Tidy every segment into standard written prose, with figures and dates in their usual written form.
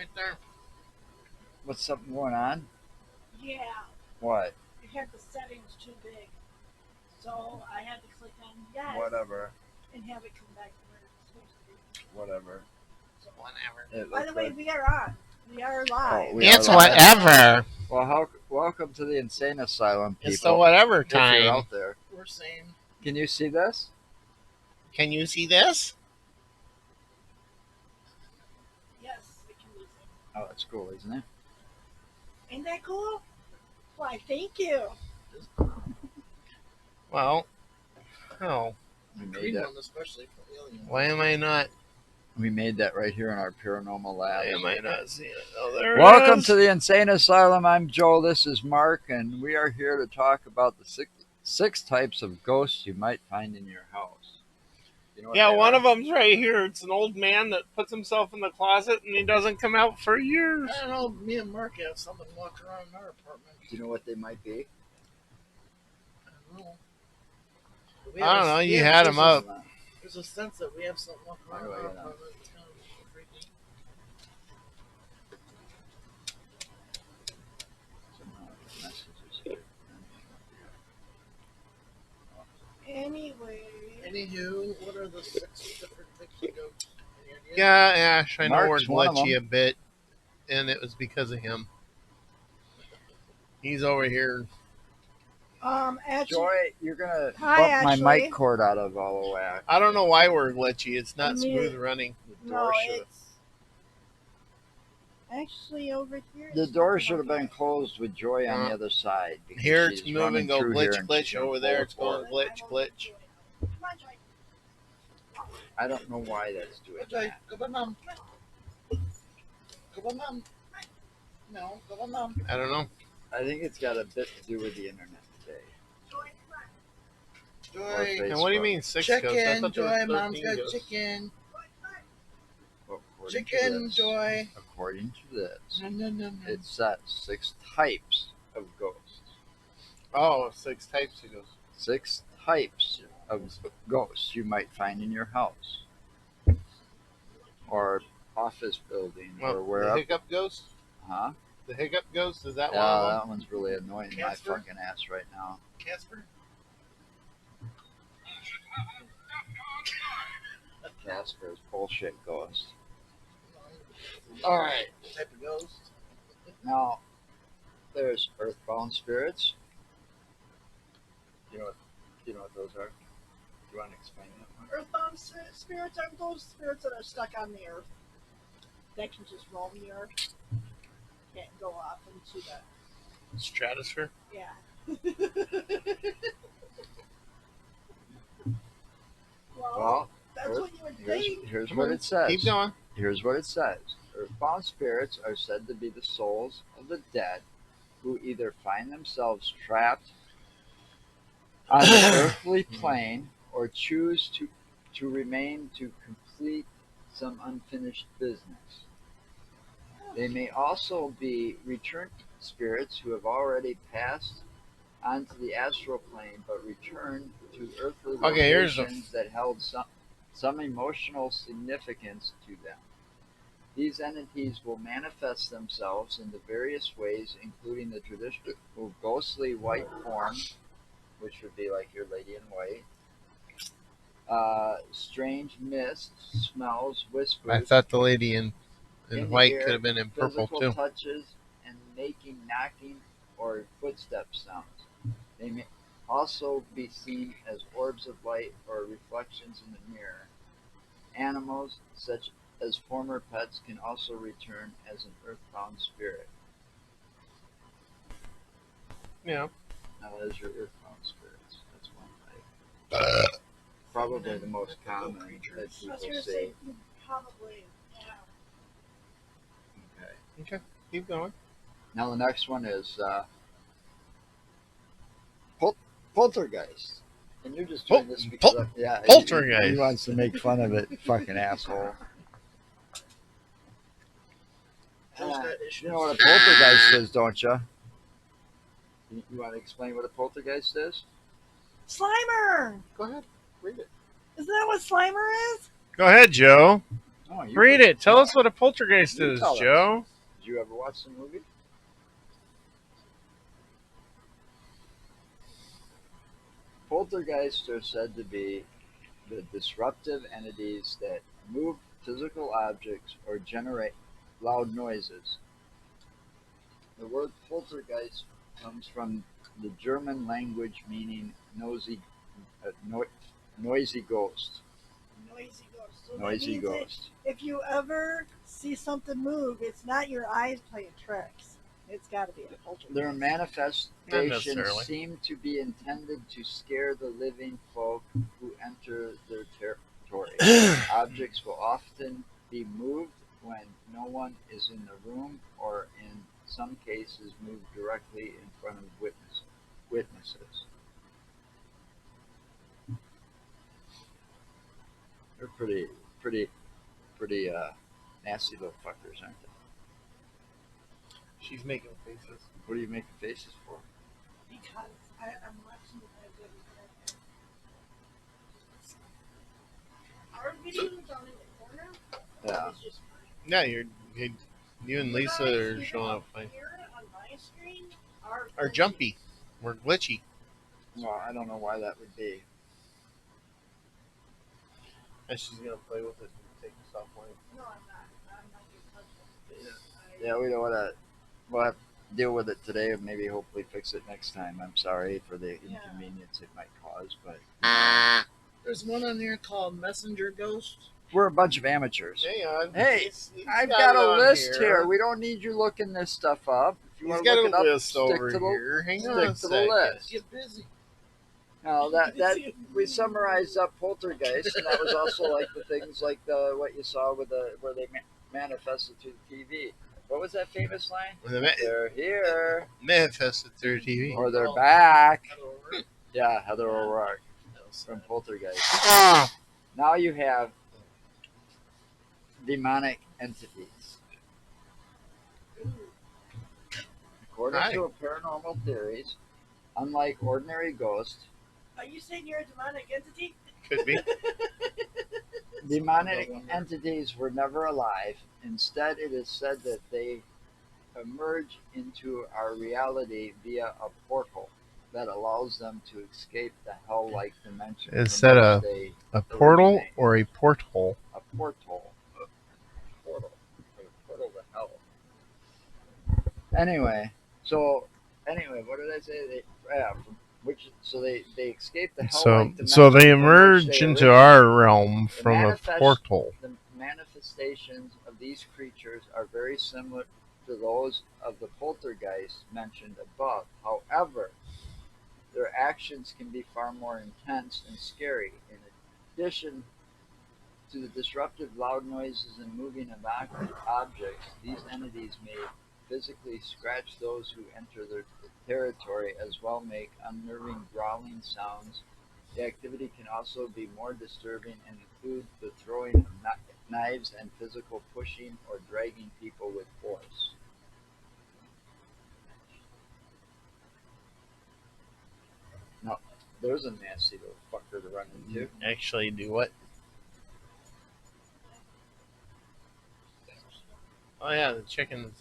right there. What's something going on? Yeah, What? it had the settings too big. So I had to click on yes Whatever. and have it come back to where it's supposed to be. Whatever. Whatever. It By looked the way, good. we are on. We are live. Oh, we It's are live. whatever. Well, welcome to the Insane Asylum, people. It's the whatever If you're time. out there. We're saying. Can you see this? Can you see this? Yes, I can use it. Oh, that's cool, isn't it? Ain't that cool? Why, thank you. Well, no. We made Green that. one especially for aliens. Why am I not? We made that right here in our paranormal lab. Why am I not seeing it? Oh, there Welcome it is. to the Insane Asylum. I'm Joe. This is Mark, and we are here to talk about the six types of ghosts you might find in your house. You know what Yeah, they one are? of them's right here. It's an old man that puts himself in the closet and he doesn't come out for years. I don't know. Me and Mark have someone walk around in our apartment. Do you know what they might be? I don't know. I don't know. You had him up. There's a sense that we have something walking around in our apartment. It's kind of freaky. Anyway. Anywho, what are the 6 different types of ghosts? Any idea? Yeah, Ash, I know Mark's we're one of glitchy them. a bit, and it was because of him. He's over here. Actually, Joy, you're gonna Hi, bump my Ashley. mic cord out of all the way. I don't know why we're glitchy. It's not Me- smooth running. The door no, should it's actually over here. the it's door working should have been okay. closed with Joy on the other side. because Here she's it's moving, running go through here glitch, and glitch. she's gonna Over there pull it's the cord. going glitch, glitch. Come on, Joy. I don't know why that's doing Go, Joy. that. Go by mom. Go by mom. No, go by mom. I don't know. I think it's got a bit to do with the internet today. Joy, come on. Or Joy. And what do you Facebook. mean 6 ghosts? I Chicken, thought there was Joy. Mom's 13 got ghosts. chicken. Well, according to Chicken, this- Joy. According to this, No, no, no, no. it says 6 types of ghosts. Oh, 6 types of ghosts. 6 types of ghosts you might find in your house or office building or Well, the wherever. hiccup ghost? Huh? The hiccup ghost? Is that Yeah, one of them? that one's really annoying my Casper? fucking ass right now. Casper? Casper's bullshit ghost. All right. Type of ghost. Now, there's earthbound spirits. You know what those are? Do you want to explain that one? Earthbound spirits are those spirits that are stuck on the earth. That can just roam the earth. Can't go off into the Stratosphere? yeah. Well, that's what you would think. here's what it says. Keep going. Here's what it says. Earthbound spirits are said to be the souls of the dead who either find themselves trapped on the earthly plane or choose to remain to complete some unfinished business. They may also be returned spirits who have already passed onto the astral plane but returned to earthly Okay, here's a- locations that held some emotional significance to them. These entities will manifest themselves in the various ways, including the traditional ghostly white form, which would be like your lady in white, strange mist, smells, whispers, I thought the lady in in the white air, could have been in purple physical too. touches, and making knocking or footstep sounds. They may also be seen as orbs of light or reflections in the mirror. Animals, such as former pets, can also return as an earthbound spirit. Yeah. Now, there's your earthbound spirits. That's one type. Probably the most common that I was people gonna see. say probably yeah. Okay. Okay. Keep going. Now the next one is poltergeist. And you're just doing this because poltergeist. he wants to make fun of it, fucking asshole. Joe's got issues. You know what a poltergeist is, don't you? You want to explain what a poltergeist is? Slimer! Go ahead. Read it. Isn't that what Slimer is? Go ahead, Joe. Oh, on. Read it. Tell us what a poltergeist You is, tell us. Joe. Did you ever watch the movie? Poltergeists are said to be the disruptive entities that move physical objects or generate loud noises. The word poltergeist comes from the German language meaning noisy ghost. Noisy ghost. So that Noisy means that ghost. if you ever see something move, it's not your eyes playing tricks. It's got to be a poltergeist. Their Not manifestations necessarily. seem to be intended to scare the living folk who enter their territory. Objects will often be moved when no one is in the room, or in some cases, moved directly in front of witnesses. They're pretty nasty little fuckers, aren't they? She's making faces. What are you making faces for? Because I'm watching our videos down in the corner. Yeah. It's just Yeah, you and Lisa are showing up fine. here on my screen Are jumpy. We're glitchy. Well, I don't know why that would be. And she's gonna play with it and take the soft line. No, I'm not. I'm not going to touch it. Yeah, we don't want to. We'll have to deal with it today, and maybe hopefully fix it next time. I'm sorry for the inconvenience it might cause, but There's one on there called Messenger Ghost. we're a bunch of amateurs. Hey, he's I've got got it a on list here. We don't need you looking this stuff up. If you He's want got to look it a up, list stick over to the here. Hang on a stick to the second. list. Get busy. Now that we summarized up poltergeist, and that was also like the things like what you saw with where they manifested to the TV. What was that famous line? They're here, Manifested through TV. or they're back. Over. Yeah, Heather O'Rourke from Poltergeist. Now you have demonic entities. According to paranormal theories, unlike ordinary ghosts, Are you saying you're a demonic entity? Could be. demonic entities were never alive. Instead, it is said that they emerge into our reality via a portal that allows them to escape the hell-like dimension. Is that a portal or a porthole? A portal. Portal. A portal to hell. Anyway, what did I say? They escape the hell-like dimension. So they from which emerge into our realm from a portal. The manifestations of these creatures are very similar to those of the poltergeist mentioned above. However, their actions can be far more intense and scary. In addition to the disruptive loud noises and moving of objects, these entities may physically scratch those who enter their territory, as well make unnerving growling sounds. The activity can also be more disturbing and include the throwing of knives and physical pushing or dragging people with force. Now, there's a nasty little fucker to run into. Actually, do what? Oh yeah, the chicken.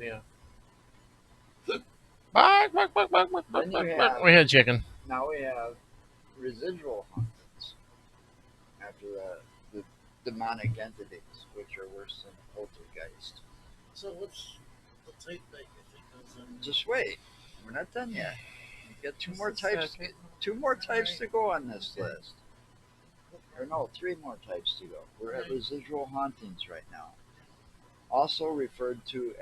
Yeah. We had chicken. Now we have residual hauntings after the demonic entities, which are worse than poltergeist. So what's the type that you think is in? Just wait, we're not done yet. We got two more types to go on this list. Or no, 3 more types to go. We're at residual hauntings right now. Also referred to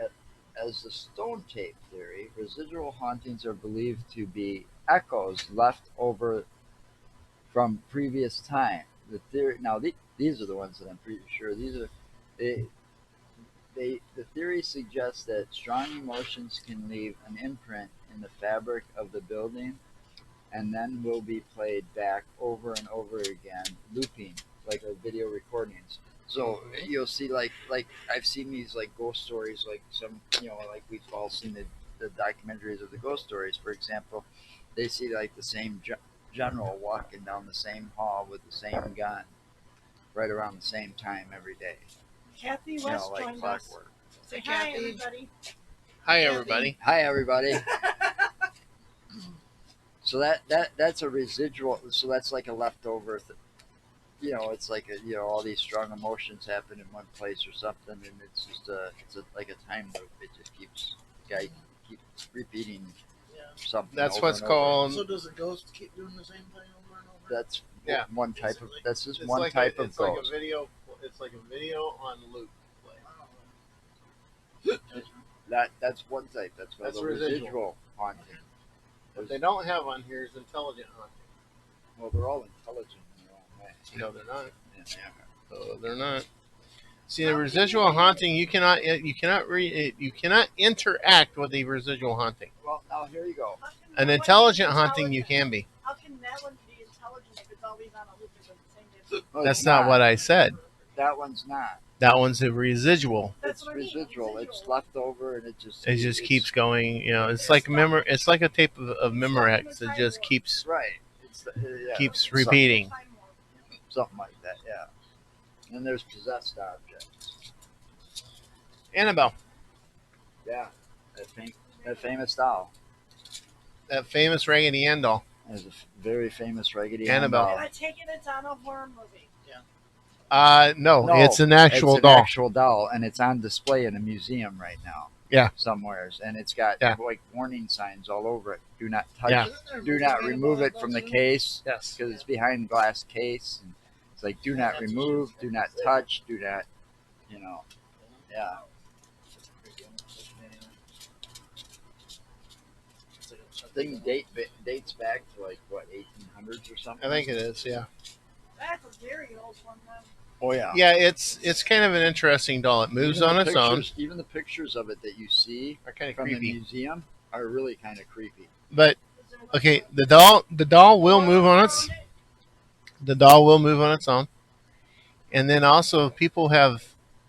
as the stone tape theory, residual hauntings are believed to be echoes left over from previous time. The theory now these are the ones that I'm pretty sure these are the theory suggests that strong emotions can leave an imprint in the fabric of the building and then will be played back over and over again, looping like a video recordings. So you'll see like I've seen these like ghost stories, like some like we've all seen the documentaries of the ghost stories. For example, they see like the same general walking down the same hall with the same gun, right around the same time every day. Kathy West Like joined us. clockwork. Say Hi, hi, Kathy. everybody. Hi, Kathy. everybody. Hi, everybody. So that's a residual. So that's like a leftover. It's like all these strong emotions happen in one place or something, and it's just like a time loop. It just guy keeps repeating Yeah. something. That's over what's and over. called. So does a ghost keep doing the same thing over and over? That's Yeah. one type of. Basically. That's just It's one like type of it's like ghost. a video. It's like a video on loop. That's one type. That's called That's a residual haunting. What they don't have on here is intelligent haunting. Well, they're all intelligent in their own way. No, they're not. Yeah, they are. Oh, they're not. See, the residual haunting, you cannot interact with the residual haunting. Well, now here you go. An intelligent haunting, you can be. How can that one be intelligent if it's always on a loop at the same time? Well, That's it's not what I said. That one's not. That one's a residual. That's It's what I mean, residual. residual. It's left over, and it just Keeps going. It's like It's like a tape of Memorex. It just keeps right. It's keeps repeating. Something like that. Yeah. And there's possessed objects. Annabelle, Yeah. That famous doll. that famous Raggedy Ann doll. There's a very famous Raggedy Annabelle. And I take it it's on a horror movie. No, No, it's an actual it's an doll. actual doll, and it's on display in a museum right now. Yeah. Somewheres, and it's got like warning signs all over it. Do not touch. Yeah. Do not remove it from the case. Yes. Because it's behind glass case. And it's like do not remove, do not touch, do not. Yeah. I think dates back to like what 1800s or something. I think it is. Yeah. That's a very old one then. Oh yeah. Yeah, it's kind of an interesting doll. It moves on its own. Even the pictures of it that you see Are kind of from creepy. the museum are really kind of creepy. But okay, the doll will move on its own, and then also people have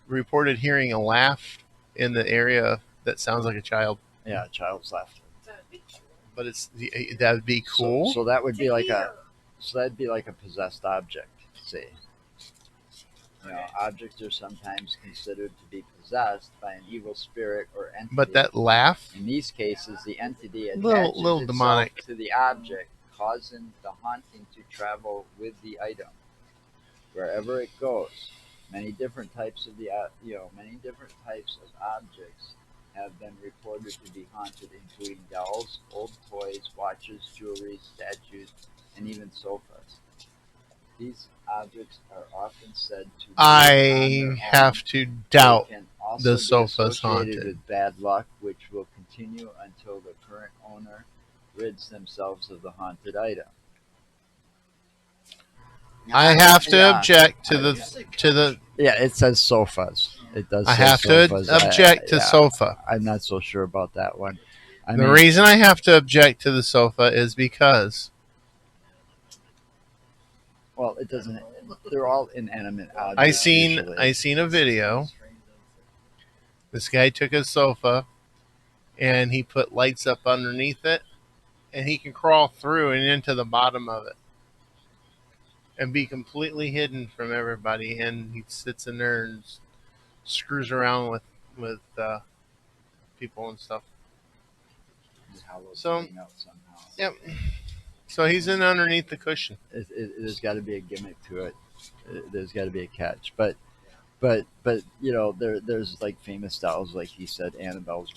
reported hearing a laugh in the area that sounds like a child. Yeah, a child's laughter. But that would be cool. So that would be like that'd be like a possessed object. See, objects are sometimes considered to be possessed by an evil spirit or entity. But that laugh, in these cases, the entity attaches little itself demonic to the object, causing the haunting to travel with the item wherever it goes. Many different types of objects have been reported to be haunted, including dolls, old toys, watches, jewelry, statues, and even sofas. These objects are often said to be I have to doubt they can also the be sofa's associated haunted. with bad luck, which will continue until the current owner rids themselves of the haunted item. I have to object to the. Yeah, it says sofas. It does. I say have sofas. to object to sofa. I'm not so sure about that one. The reason I have to object to the sofa is because. Well, it doesn't. They're all inanimate objects. I seen a video. This guy took his sofa, and he put lights up underneath it, and he can crawl through and into the bottom of it, and be completely hidden from everybody. And he sits in there and screws around with people and stuff. So, yep. So he's in underneath the cushion. There's got to be a gimmick to it. There's got to be a catch. But there's like famous dolls, like he said. Annabelle's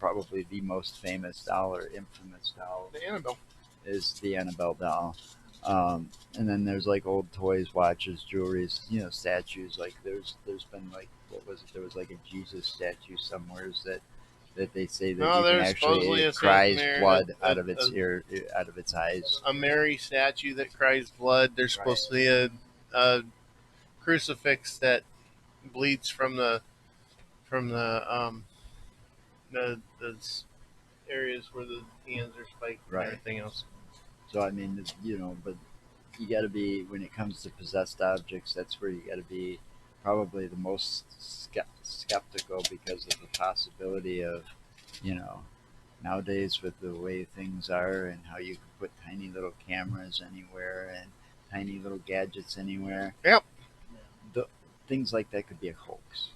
probably the most famous doll or infamous doll. The Annabelle is the Annabelle doll. And then there's like old toys, watches, jewelries, statues. Like there's been like, what was it? There was like a Jesus statue somewhere that they say that you can actually cries blood out of its ear, out of its eyes. A Mary statue that cries blood. There's supposed to be a crucifix that bleeds from the areas where the hands are spiked and everything else. So I mean, but you got to be, when it comes to possessed objects, that's where you got to be probably the most skeptical, because of the possibility of, nowadays with the way things are and how you can put tiny little cameras anywhere and tiny little gadgets anywhere. Yep. The, things like that could be a hoax.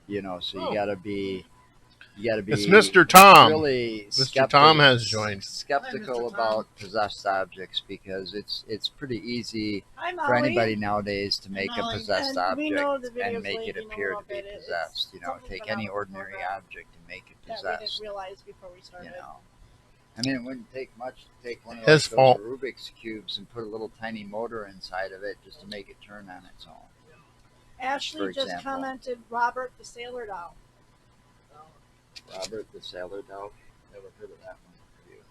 You know, so Oh. you gotta be It's Mr. Tom. really Mr. Tom has joined. skeptical Hi, Mr. Tom. about possessed objects because it's pretty easy Hi, for Molly. anybody nowadays to make a Molly. possessed And we know the object video's and make it lagging a appear little to be bit. It's possessed. You know, something's take been any out of the ordinary program object and make it that we didn't possessed. realize before we started. You know, I mean, it wouldn't take much to take one of His those fault. Rubik's cubes and put a little tiny motor inside of it just to make it turn on its own. Ashley For just example. commented Robert the Sailor Doll. Robert the Sailor Dog. Never heard of that one. Have you?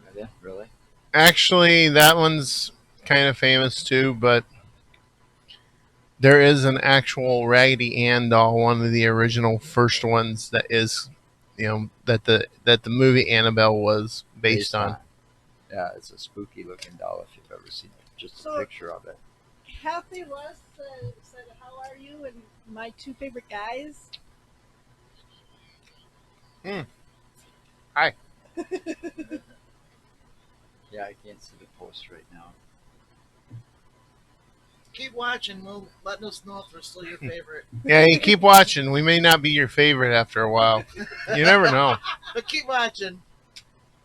Have you? Really? Actually, that one's kind of famous too, but there is an actual Raggedy Ann doll, one of the original first ones that is, that the movie Annabelle was based on. Yeah, it's a spooky looking doll if you've ever seen it. Just a So- picture of it. Kathy West said, "How are you?" And my two favorite guys. Hi. Yeah, I can't see the post right now. Keep watching. We'll let us know if they're still your favorite. Yeah, you keep watching. We may not be your favorite after a while. You never know. But keep watching.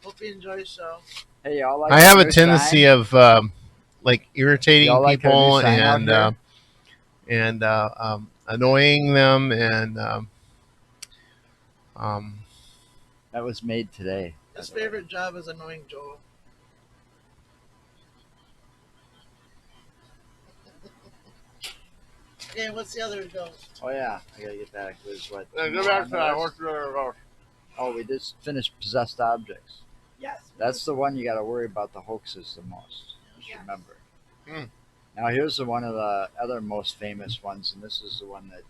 Hope you enjoy the show. Hey, y'all like I have our a new tendency sign? of like irritating Y'all like our new people sign out and annoying them and That was made today. His favorite job is annoying Joel. Okay, what's the other go? Oh yeah, I gotta get back. There's what? go back to that. Oh, we just finished possessed objects. Yes. That's the one you got to worry about the hoaxes the most. Just Yeah. remember. Hmm. Now here's one of the other most famous ones, and this is the one that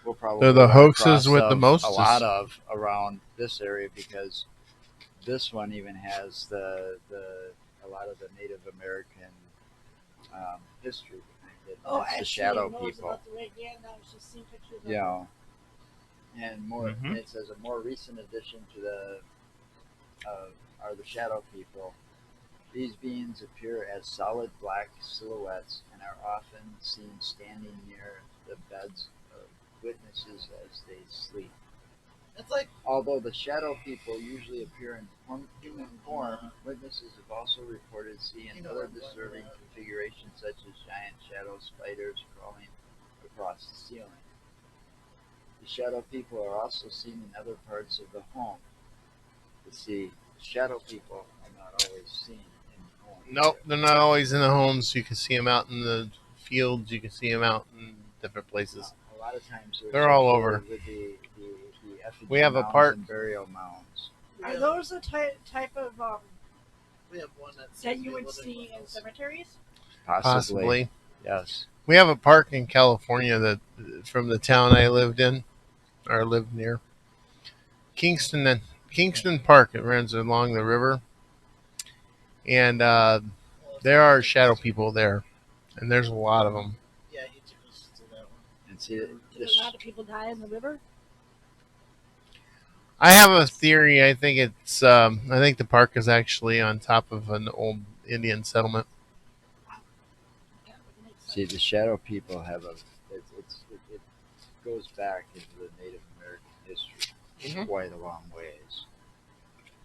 we'll probably They're the run hoaxes across with the of most. a lot of around this area because this one even has a lot of the Native American history behind it. Oh, It's the Ashley shadow knows people. about the Red Gang now. She's seen pictures of You know, and more. Mhm. It says a more recent addition to the are the shadow people. These beings appear as solid black silhouettes and are often seen standing near the beds of witnesses as they sleep. It's like Although the shadow people usually appear in human form, witnesses have also reported seeing other disturbing configurations such as giant shadow spiders crawling across the ceiling. The shadow people are also seen in other parts of the home. You see, shadow people are not always seen in the home. Nope, they're not always in the homes. You can see them out in the fields. You can see them out in different places. A lot of times They're all associated over. with the effigy We have a mounds park. and burial mounds. Are those the type of we have one that's that you would see in cemeteries? Possibly. Yes. We have a park in California that from the town I lived in or lived near. Kingston Park. It runs along the river, and there are shadow people there, and there's a lot of them. Yeah, he took us to that one. And see, Did a lot of people die in the river? I have a theory. I think I think the park is actually on top of an old Indian settlement. That would make sense. see, the shadow people have it goes back into the Native American history Mhm. quite a long ways.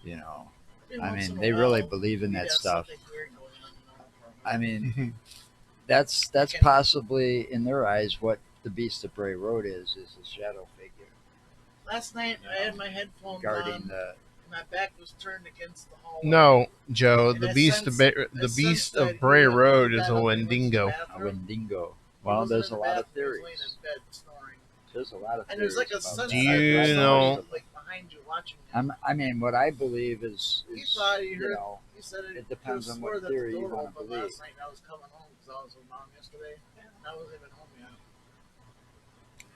You know, Every I once mean, in a they really while, believe in we that have stuff. something weird going on in our apartment. I mean, Mhm. that's Okay. possibly in their eyes what the Beast of Bray Road is a shadow figure Last night I had my headphones guarding on, the. and my back was turned against the hallway. No, Joe. And The I Beast sensed- of I the sensed Beast that of Bray he Road got is up a and went to the Wendigo. A bathroom. Wendigo. He Well, wasn't there's in a the lot of bathroom, he was theories. laying in bed snoring. There's a lot of And theories there's like a about sense Do that. you that there's know- somebody, like behind you watching you. I mean, what I believe is He thought he you heard. know, He said it depends on what swore that theory the you door wanna opened believe. last night and I was coming home because I was with mom yesterday. And I wasn't even home yet.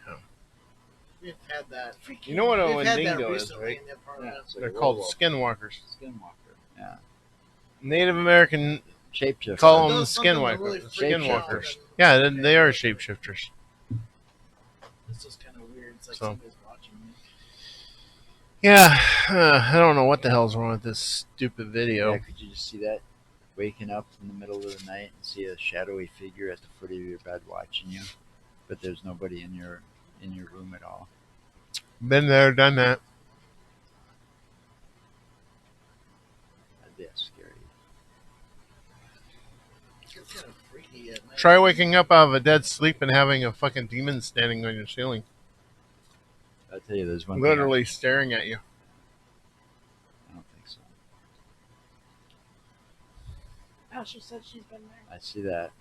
Yeah. We've had that. You know what a We've had that Wendigo is, recently right? in the apartment. Yeah, it's like They're a called werewolf. skinwalkers. Skinwalker. Yeah. Native American Shapeshifter. call It them does something that really skinwalkers. freaks you out, Skinwalkers. and- Yeah, they are shapeshifters. It's just kind of weird. It's like So. somebody's watching me. Yeah, I don't know what the hell's wrong with this stupid Yeah, video. could you just see that? waking up in the middle of the night and see a shadowy figure at the foot of your bed watching you, but there's nobody in your room at all. Been there, done that. That'd be scary. It's kind of freaky at night. Try waking up out of a dead sleep and having a fucking demon standing on your ceiling, I'll tell you, there's one literally staring at you. I don't think so. Oh, she said she's been there. I see that.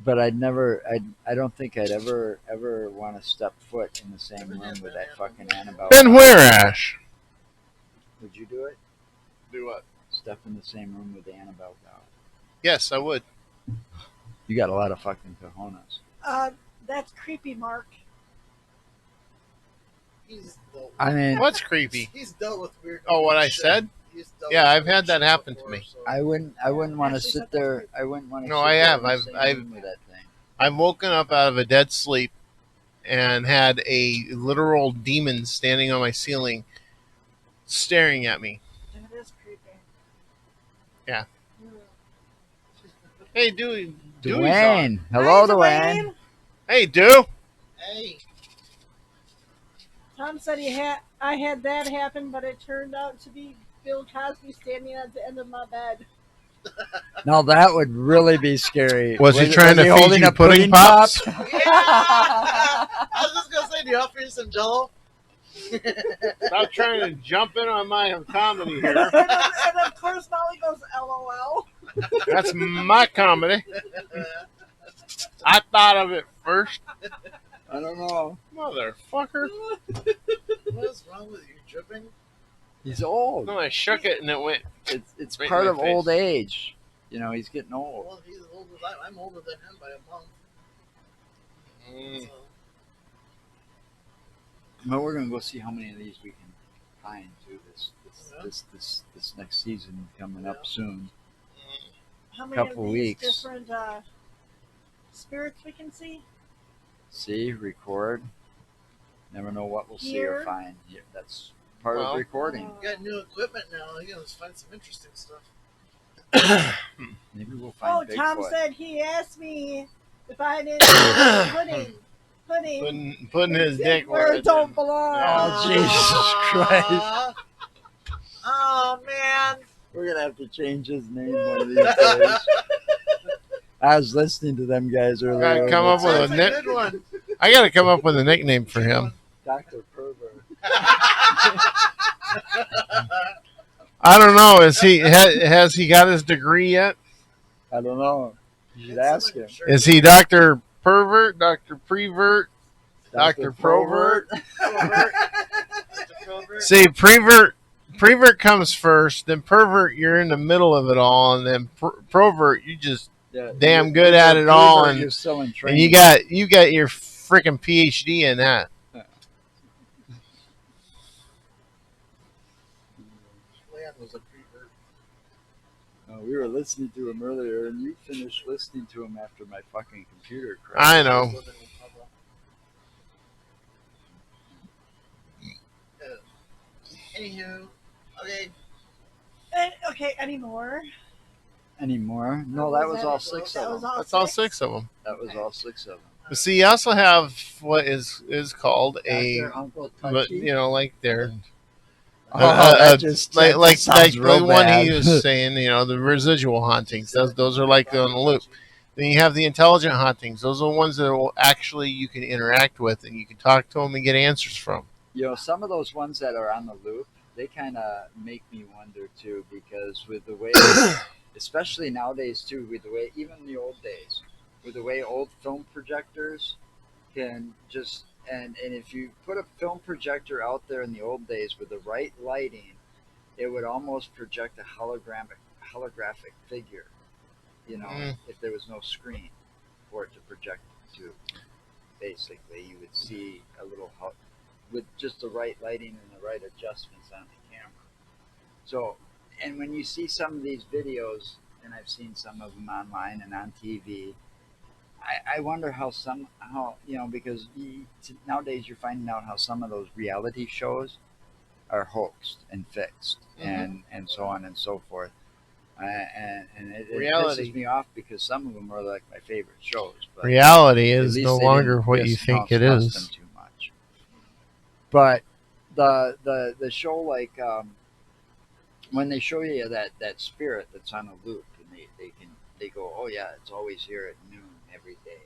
But I don't think I'd ever want to step foot in the same room with that fucking Annabelle. Then where, Ash? Would you do it? Do what? Step in the same room with the Annabelle doll. Yes, I would. You got a lot of fucking cojones. That's creepy, Mark. He's dealt I mean, What's creepy? He's dealt with weird. Oh, what I shit. said? He's dealt Yeah, with I've weird had that shit happen to before, me. so- I wouldn't want to Ashley sit said there. that's I wouldn't want to. No, sit I there have. in the I've- same I've- room with that thing. I've woken up out of a dead sleep and had a literal demon standing on my ceiling staring at me. That is creepy. Yeah. Mm. Hey, Dewey's on. Dwayne, hello, Hi, Dwayne. Hey, Dew. Hey, Tom said I had that happen, but it turned out to be Bill Cosby standing at the end of my bed. Now that would really be scary. Was he trying to feed holding you a pudding pop? pops? yeah! I was just gonna say, do you offer you some Jello? Stop trying to jump in on my comedy here. And of course Molly goes LOL. That's my comedy. I thought of it first. I don't know. Motherfucker. What's wrong with you? Dripping? He's old. No, I shook it and it went. It's Right in part my of face. old age. You know, he's getting old. Well, he's as old as I'm older than him by a month. So, But we're gonna go see how many of these we can find too. Yeah. This next season coming up Yeah. soon. How many Couple of these weeks. different spirits we can see? See, record. Never know what we'll see or Here. find. Yeah, that's part Well, of recording. you got new equipment now. You can find some interesting stuff. Maybe we'll Oh, find Tom Bigfoot. said he asked me if I didn't pudding Putting his dick where it don't didn't. belong. Oh, Jesus Christ. Aw. Oh man. We're gonna have to change his name one of these days. I was listening to them guys earlier. Gotta come up with That's a a nick. good one. I gotta come up with a nickname for him. Dr. Pervert. I don't know. Has he got his degree yet? I don't know. You should ask him. Sure. Is he Dr. Pervert, Dr. Prevert, Dr. Provert? See, prevert comes first, then pervert you're in the middle of it all, and then provert you just Yeah, damn you're- good you're at a it all, pervert, and you're still in and training. you got your freaking PhD in that. Leon was a prevert. We were listening to him earlier, and you finished listening to him after my fucking computer crashed. I know. Anywho, okay. Okay, anymore. Anymore? No, that was all six That of was them. all That's all six? 6 of them. That was all six of them. But see, you also have what is called a, Dr. Uncle but Touchy? you know, like they're Oh, that just like that like sounds real the one bad. he was saying, you know, the residual hauntings. Those are like on the loop. Then you have the intelligent hauntings. Those are the ones that will actually you can interact with and you can talk to them and get answers from. You know, some of those ones that are on the loop, they kind of make me wonder too, because with the way, especially nowadays too, with the way, even in the old days, with the way old film projectors can just, and if you put a film projector out there in the old days with the right lighting, it would almost project a holographic figure, you know, if there was no screen for it to project to. Basically, you would see a little with just the right lighting and the right adjustments on the camera. So, and when you see some of these videos, and I've seen some of them online and on TV, I wonder how you know, because nowadays you're finding out how some of those reality shows are hoaxed and fixed, Mhm. and so on and so forth. And it Reality. pisses me off because some of them are like my favorite shows, but Reality at is no least they didn't longer what you think it discuss them is. too much. But the show, like when they show you that spirit that's on a loop, and they go, oh yeah, it's always here at noon every day.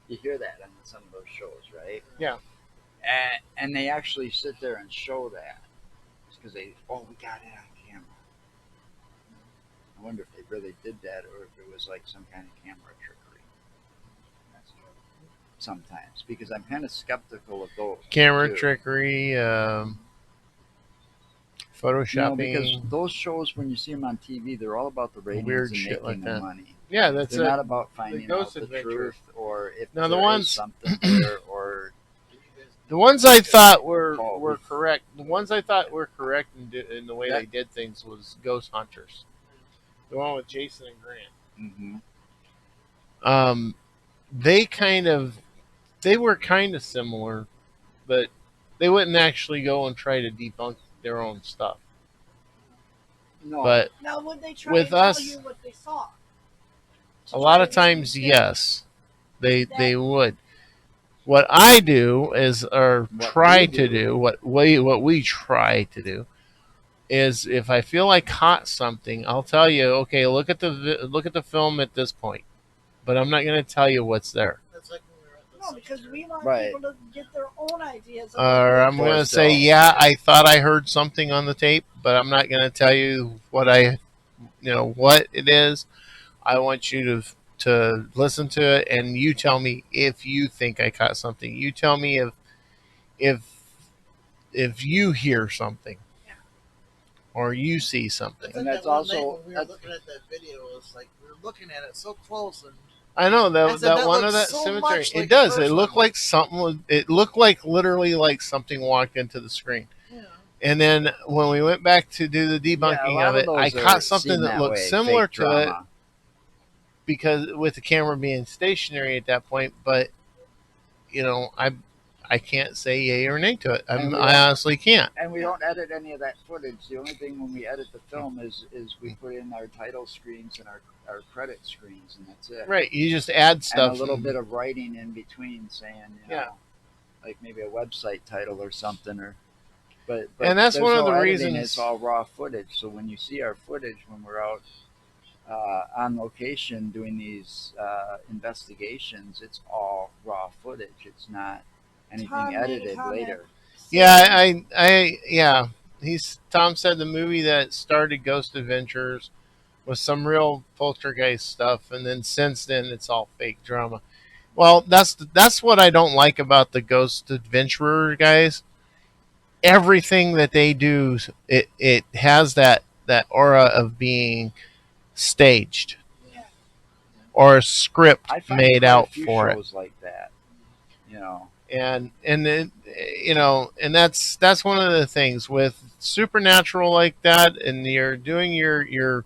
You hear that on some of those shows, right? Yeah. And they actually sit there and show that because we got it on camera. I wonder if they really did that or if it was like some kind of camera trickery. Sometimes because I'm kind of skeptical of those Camera too. trickery, Because photoshopping, those shows, when you see them on TV, they're all about the ratings weird and shit like making the that. money. Yeah, that's They're it. not about The finding Ghost out the Adventure. truth or if Now there is something there or the ones I thought Oh, were correct. The ones I thought were correct in the way That- they did things was Ghost Hunters, the one with Jason and Grant. hmm Um, they kind of they were kind of similar, but they wouldn't actually go and try to debunk their own stuff. no, But Now, would they try with and tell us, you what they saw? a lot of times, yes, they That- would. What I do is, or What try we to do. do, what we try to do is, if I feel I caught something, I'll tell you, okay, look at the film at this point, but I'm not going to tell you what's there. That's like when we were at the No, because we want Right. people to get their own ideas. Of Or what I'm they going to Or say, so. yeah, I thought I heard something on the tape, but I'm not going to tell you what it is. I want you to listen to it, and you tell me if you think I caught something. You tell me if if you hear something Yeah. or you see That's something. like And that that's one also- night when we were that's- looking at that video. It was like we were looking at it so close, and I know I that said, that "That one of looks that so cemetery. much like It the does. It first looked one." like something. It looked like literally like something walked into the screen. yeah, And then when we went back to do the Yeah, a debunking lot of it, I those are caught something seen that looked way, similar fake to it drama. because with the camera being stationary at that point. But I can't say yay or nay to it. And we I don't- honestly can't. And we don't edit any of that footage. The only thing when we edit the film is we put in our title screens and our credit screens, and that's it. Right? You just add And stuff. a little bit of writing in between saying, Yeah. like maybe a website title or something, or but And that's there's one of no the editing, reasons- it's all raw footage. So when you see our footage when we're out on location doing these investigations, it's all raw footage. It's not anything Tom made a edited comment. later. Yeah, yeah. Tom said the movie that started Ghost Adventures was some real poltergeist stuff, and then since then it's all fake drama. Well, that's what I don't like about the Ghost Adventurer guys. Everything that they do, it has that aura of being staged Yeah. or a script I find made quite a out few for it. shows like that. and and that's one of the things with supernatural like that, and you're doing your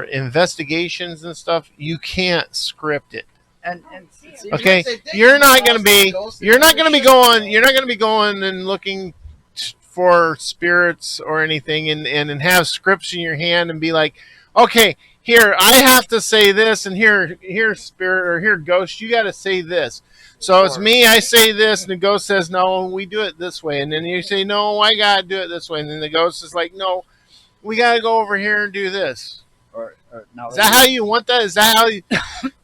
investigations and stuff. You can't script it. And See it. see, Okay, Once they you're dig not into going to be Ghost you're not going to be Adventure, going you're not going to be going and looking for spirits or anything, and have scripts in your hand and be like, okay, here I have to say this, and here spirit, or here ghost, you got to say this. So it's me, I say this, and the ghost says no, we do it this way, and then you say no, I got to do it this way, and then the ghost is like, no, we got to go over here and do this. or now Is that how you want that? Is that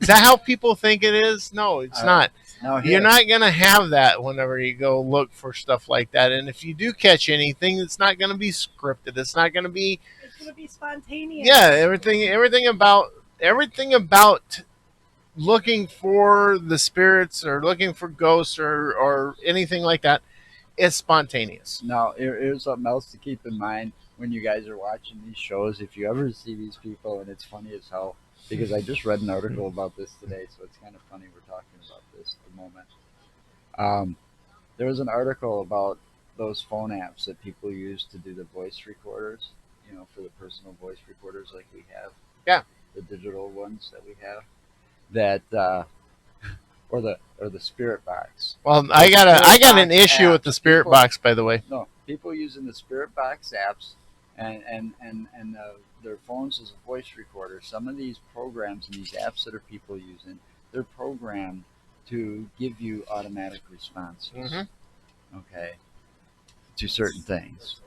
how people think it is? No, it's not. now You're not going to have that whenever you go look for stuff like that. And if you do catch anything, it's not going to be scripted. It's not going to be, It's going to be spontaneous. yeah, everything about looking for the spirits or looking for ghosts or anything like that is spontaneous. Now, here's something else to keep in mind when you guys are watching these shows. If you ever see these people, and it's funny as hell, because I just read an article about this today, so it's kind of funny we're talking about this at the moment. There was an article about those phone apps that people use to do the voice recorders, for the personal voice recorders like we have. Yeah. The digital ones that we have. That, or the spirit box. Well, I got an issue with the spirit People- box, by the way. No, people using the Spirit Box apps and their phones as a voice recorder. Some of these programs and these apps that are people using, they're programmed to give you automatic responses. Okay, to certain things.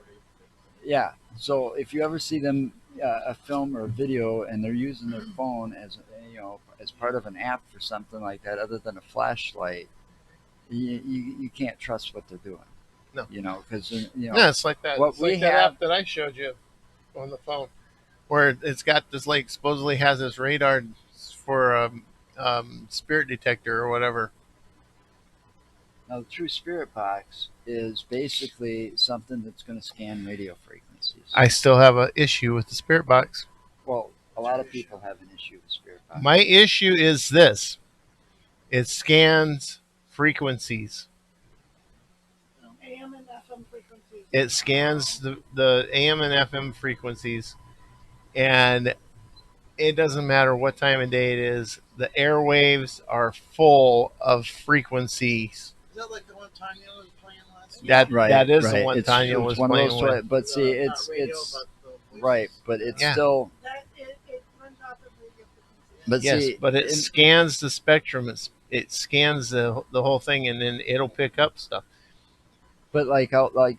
Yeah. So if you ever see them a film or a video and they're using their phone as as part of an app for something like that, other than a flashlight, you can't trust what they're doing. No. Because No, it's like that. what It's like we that have. app that I showed you on the phone, where it's got this like supposedly has this radar for spirit detector or whatever. Now, the True Spirit Box is basically something that's going to scan radio frequencies. I still have an issue with the spirit box. Well, a lot of people have an issue with Spirit Box. My issue is this: it scans frequencies. AM and FM frequencies. It scans the AM and FM frequencies, and it doesn't matter what time of day it is. The airwaves are full of frequencies. Is that like the one Tanya was playing last week? That is the right. one It's Tanya was one playing of those with. But see, Not it's radio, it's but the right, voices. but it's Yeah. still. That it runs off of radio frequencies. But Yes, see, but it scans the spectrum. It scans the whole thing, and then it'll pick up stuff. but like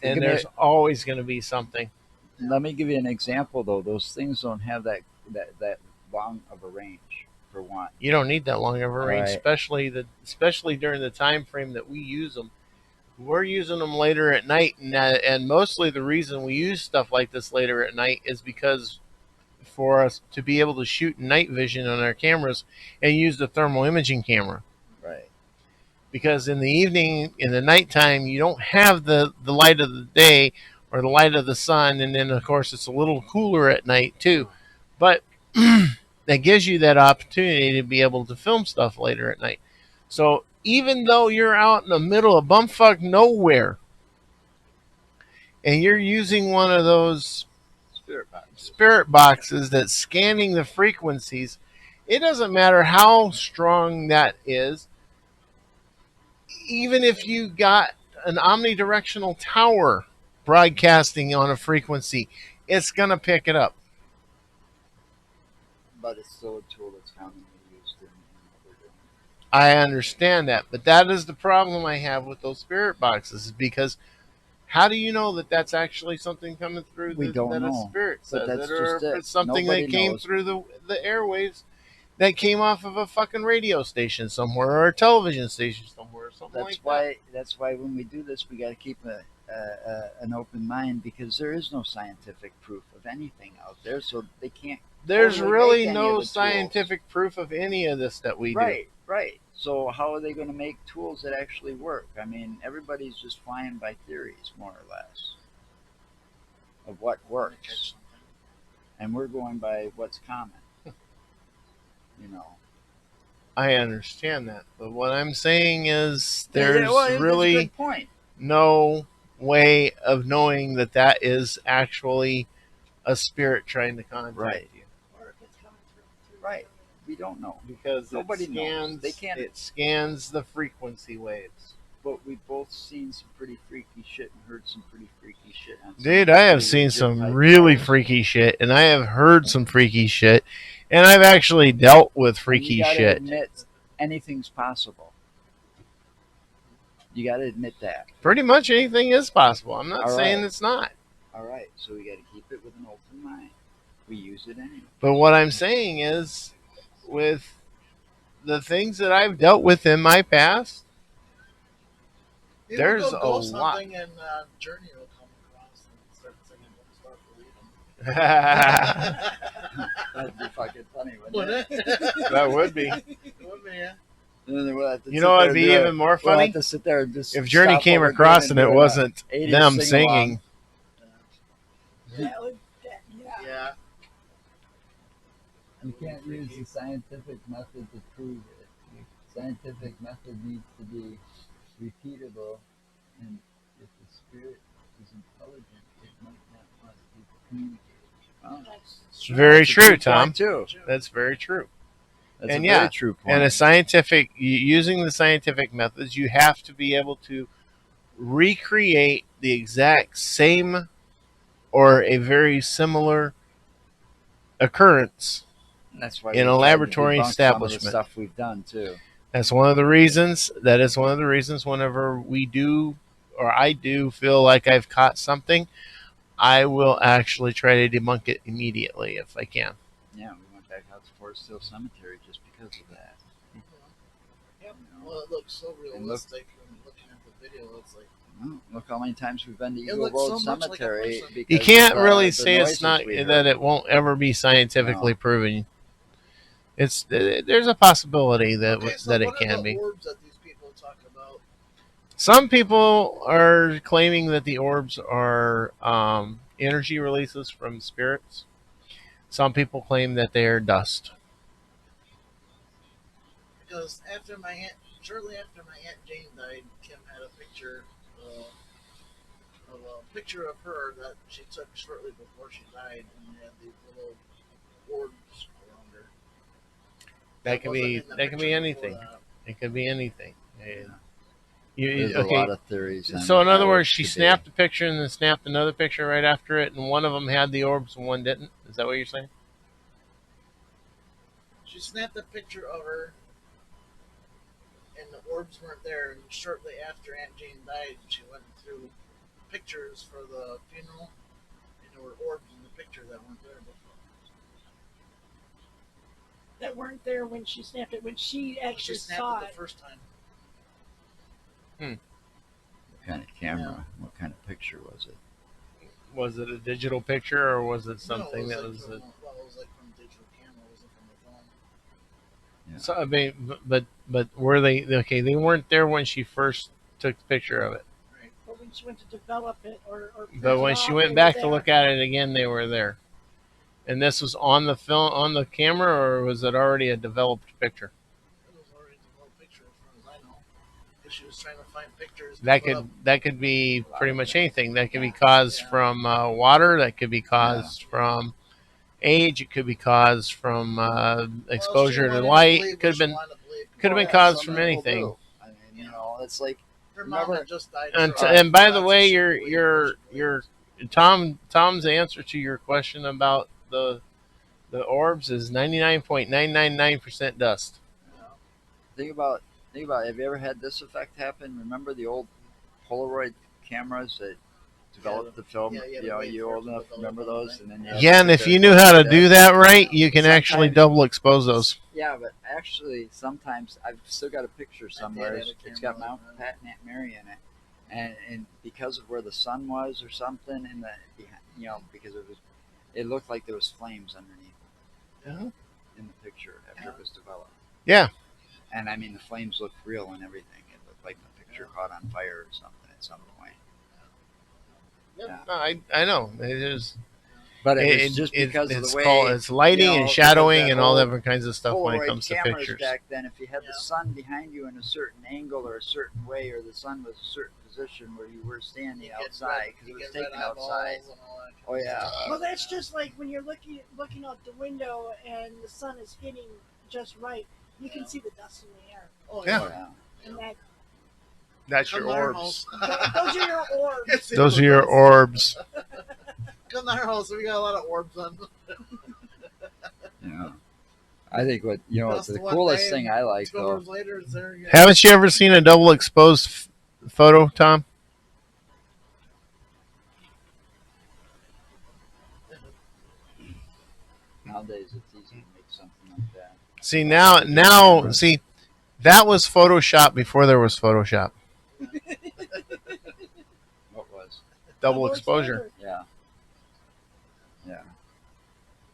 And there's always going to be something. let me give you an example though. Those things don't have that long of a range for one. You don't need that long of a range, Right. especially during the time frame that we use them. We're using them later at night, and mostly the reason we use stuff like this later at night is because for us to be able to shoot night vision on our cameras and use the thermal imaging camera. Right. Because in the evening, in the nighttime, you don't have the light of the day or the light of the sun, and then of course it's a little cooler at night too. But that gives you that opportunity to be able to film stuff later at night. So even though you're out in the middle of bumfuck nowhere and you're using one of those spirit boxes that's scanning the frequencies, it doesn't matter how strong that is. Even if you got an omnidirectional tower broadcasting on a frequency, it's going to pick it up. But it's still a tool that's commonly used in what we're doing. I understand that, but that is the problem I have with those spirit boxes, is because how do you know that that's actually something coming through We don't that know. a spirit But says that's it, or just if it. it's something Nobody that came knows. through the airwaves that came off of a fucking radio station somewhere or a television station somewhere or something like that. That's why when we do this, we got to keep an open mind, because there is no scientific proof of anything out there, so they can't. There's totally really make any no of the tools. scientific proof of any of this that we do. Right. So how are they going to make tools that actually work? I mean, everybody's just flying by theories, more or less, of what works, and we're going by what's common. I understand that, but what I'm saying is Yeah, there's well, that's a really good point. no way of knowing that that is actually a spirit trying to contact Right. you. Or if it's coming through. Right. We don't know, Because Nobody it knows. scans, They can't- it scans the frequency waves. but we've both seen some pretty freaky shit and heard some pretty freaky shit. On some Dude, I have pretty seen legit some type really shows. freaky shit, and I have heard some freaky shit, and I've actually dealt with And freaky you gotta shit. admit, anything's possible. You got to admit that. Pretty much anything is possible. I'm not All saying right. it's not. All right, so we got to keep it with an open mind. We use it anyway. But what I'm saying is, with the things that I've dealt with in my past, You There's ever go a ghost lot. hunting and Journey will come across and start singing "Don't Start Believing." That'd be fucking funny, wouldn't Wouldn't it? it? that would be. It would be, yeah. And then we'll have to You sit know there what'd and be do even more We'll funny? have to sit there and just If Journey stop came what we're across doing and it do a wasn't 80s them sing-along. singing. That would, yeah. Yeah. You can't use the scientific method to prove it. The scientific method needs to be repeatable, and if the spirit is intelligent, it might not want to communicate. Well, It's very that's a true, good Tom. point, too. That's very true. That's And a yeah, very true point. And using the scientific methods, you have to be able to recreate the exact same or a very similar occurrence And that's why in we a tried to laboratory debunk some of the establishment. stuff we've done too. That's one of the reasons. That is one of the reasons. Whenever we do, or I do, feel like I've caught something, I will actually try to debunk it immediately if I can. Yeah, we went back out to Forest Hill Cemetery just because of that. Yep. You know? Well, it looks so And realistic when looking at the video. It's like Well, look how many times we've been to It Eagle looks Road so much like a Cemetery person. because You can't of, really the say it's noises not we that heard. it won't ever be scientifically No. proven. It's there's a possibility that okay, so that what it can are the be. orbs that these people talk about? Some people are claiming that the orbs are energy releases from spirits. Some people claim that they are dust. Because shortly after my aunt Jane died, Kim had a picture of a picture of her that she took shortly before she died, and had these little orbs around her. That can wasn't be in the that can be picture anything. before that. It could be anything. And There's a lot of theories. On So in what other the words, orbs she could snapped a picture and then snapped another picture right after it, and one of them had the orbs and one didn't. Is that what you're saying? She snapped a picture of her, and the orbs weren't there. And shortly after Aunt Jane died, she went through pictures for the funeral, and there were orbs in the picture that weren't there before. That weren't there when she snapped it. When she She actually snapped saw it it. the first time. What kind of camera? What kind of picture was it? Was it a digital picture or was it no, something it that like was? from, well, it was like from digital camera, it wasn't from the phone. Yeah. So I mean, but were they okay? They weren't there when she first took the picture of it. Right. But when she went to develop it or print But it when off, she they went were back to there. look at it again, they were there. And this was on the film, on the camera, or was it already a developed picture? It was already a developed picture as far as I know. Because she was trying to find pictures to That put up. could be pretty much anything. That could be Yeah. caused Yeah. from water. That could be caused from age. It could be caused from exposure to light. It could have been caused from some people anything. do. I mean, it's like Her mom remember. had just died. And, so and by the that's what way, she your believed. Tom's answer to your question about the orbs is 99.999% dust. You know, Think about. Have you ever had this effect happen? Remember the old Polaroid cameras that developed the film? yeah, you had to wait You for it old to enough to develop remember on the those? thing. And then you Yeah, and if you knew how to do that right, you can actually Sometimes- double expose those. Yeah, but actually, sometimes I've still got a picture somewhere. had a It's got camera Mount like that. Pat and Aunt Mary in it, and because of where the sun was or something, in the because it looked like there was flames underneath Mhm. in the picture after it was developed. Yeah. And I mean, the flames looked real and everything. It looked like the picture caught on fire or something at some point. No, I know it is. But it was just because of it's the way called it's lighting and because shadowing that and all whole different kinds of stuff when it Polaroid comes to cameras pictures. back then, if you had Yeah. the sun behind you in a certain angle or a certain way, or the sun was a certain position where you were standing You get outside because you it was get red taken outside. eyeballs and all that kind Oh of yeah. stuff. Well, that's just like when you're looking out the window and the sun is hitting just right. You can see the dust in the air, Oh Yeah. Oh, yeah. yeah. and that That's Come your to our orbs. house. those are your orbs. Those are your orbs. Come to our house. We got a lot of orbs on. Yeah. I think what That's the the one coolest day, thing I like 2 though. hours later, it's there again. Haven't you ever seen a double exposed photo, Tom? Nowadays, it's easy to make something like that. See see that was Photoshop before there was Photoshop. What was? Double exposure. Yeah. Yeah.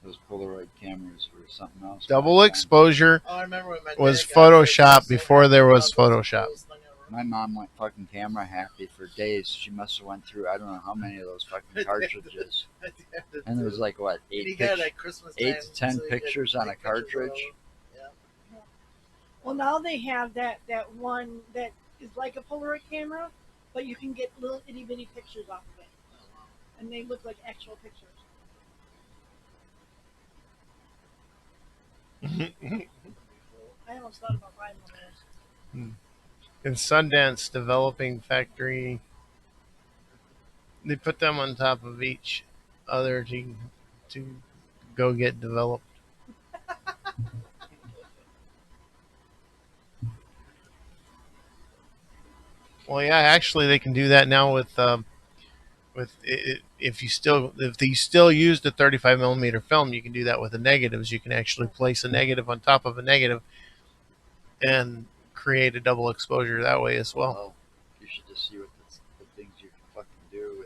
Those Polaroid cameras were something else. Double back then. exposure. Oh, I remember when my Was dad got it, Photoshop was so before happy there about was the most Photoshop. coolest thing ever. My mom went fucking camera happy for days. She must have went through I don't know how many of those fucking cartridges. My dad did And there was too. like what And he eight got it pictures. at Christmas 8 time, to 10 so he could pictures on take a pictures of cartridge. them. Yeah. Well, now they have that one that is like a Polaroid camera, but you can get little itty bitty pictures off of it, and they look like actual pictures. I almost thought about buying one of those. In Sundance Developing Factory They put them on top of each other to go get developed. Well, yeah, actually, they can do that now with if you still use the 35 millimeter film, you can do that with the negatives. You can actually place a negative on top of a negative and create a double exposure that way as well. Well, you should just see what the things you can fucking do